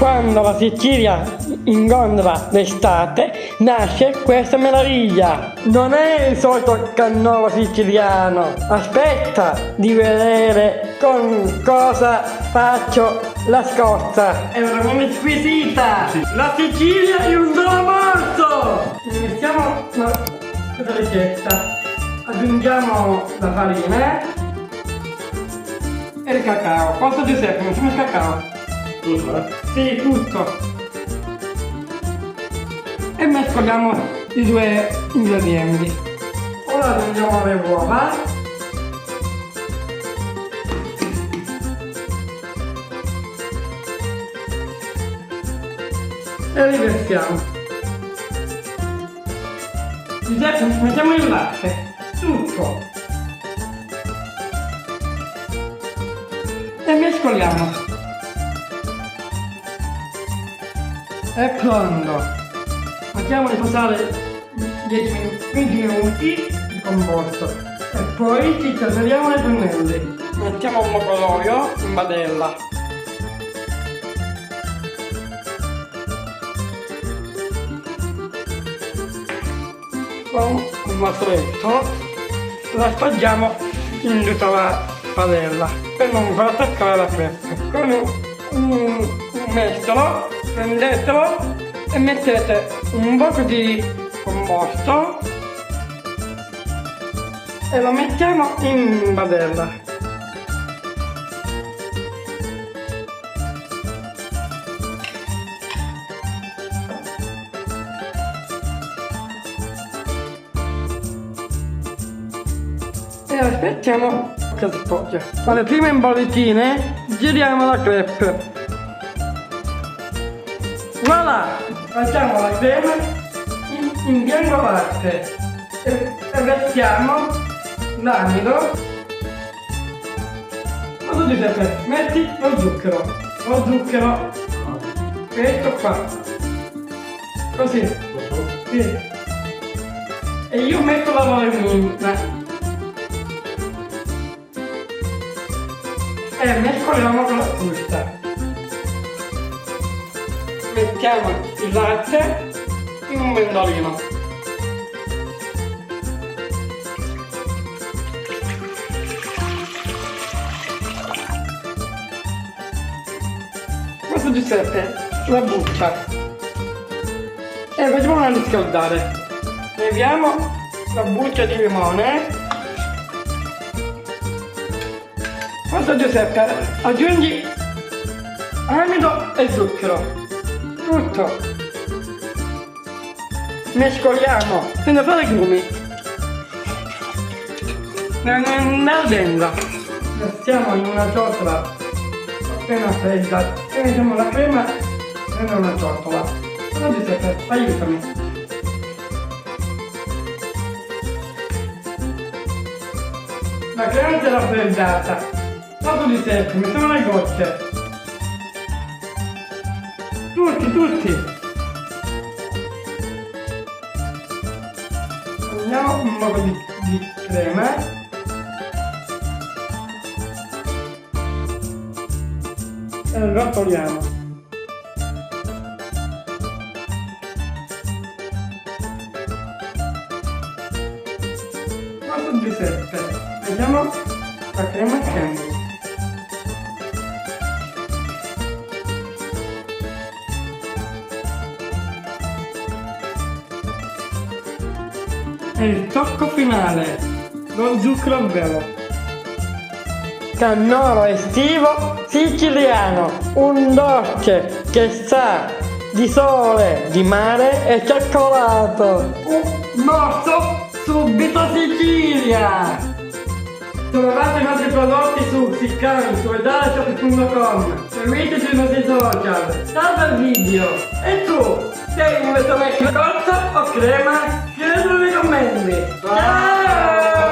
quando la Sicilia incontra l'estate nasce questa meraviglia. Non è il solito cannolo siciliano. Aspetta di vedere con cosa faccio la scorza. È una cosa squisita. La Sicilia in un solo morso. Iniziamo questa ricetta. Aggiungiamo la farina e il cacao. Quanto Giuseppe? Mettiamo il cacao. Tutto, Sì, tutto. E mescoliamo i due ingredienti. Ora aggiungiamo le uova. E riversiamo. Giuseppe, mettiamo il latte. Tutto. E mescoliamo. È pronto. Facciamo riposare 20 minuti il composto e poi ci trasferiamo nei pannelli. Mettiamo un po' d'olio in padella. Con un mazzoletto la spaggiamo in tutta la padella per non far attaccare la fresca. Con un mestolo prendetelo e mettete un po' di composto e lo mettiamo in padella. E aspettiamo che si poggia. Alle prime imbollitine giriamo la crepe. Voilà! Facciamo la crema in bianco latte e versiamo l'amido. Ma tu Giuseppe, metti lo zucchero, questo qua, così, sì. E io metto la vanillina e mescoliamo con la frusta. Mettiamo il latte in un pendolino. Questo Giuseppe la buccia e facciamola riscaldare. Leviamo la buccia di limone. Questo Giuseppe aggiungi amido e zucchero. Tutto. Mescoliamo senza fare grumi. Nel dentro. Mettiamo in una ciotola appena fredda e mettiamo la crema in una ciotola. Però Giuseppe, aiutami. La crema è raffreddata. Dopo Giuseppe, mettiamo le gocce. Tutti! Prendiamo un po' di crema e rotoliamo. Questo Giuseppe, vediamo la crema scende. E il tocco finale, lo zucchero vero. Cannolo estivo siciliano, un dolce che sa di sole, di mare e cioccolato. Un morso subito Sicilia! Trovate i nostri prodotti su Siccani, su edalshop.com. Seguiteci sui nostri social. Salva il video! E tu? Sei un vecchio corto o crema? Scrivetelo nei commenti! Ciao!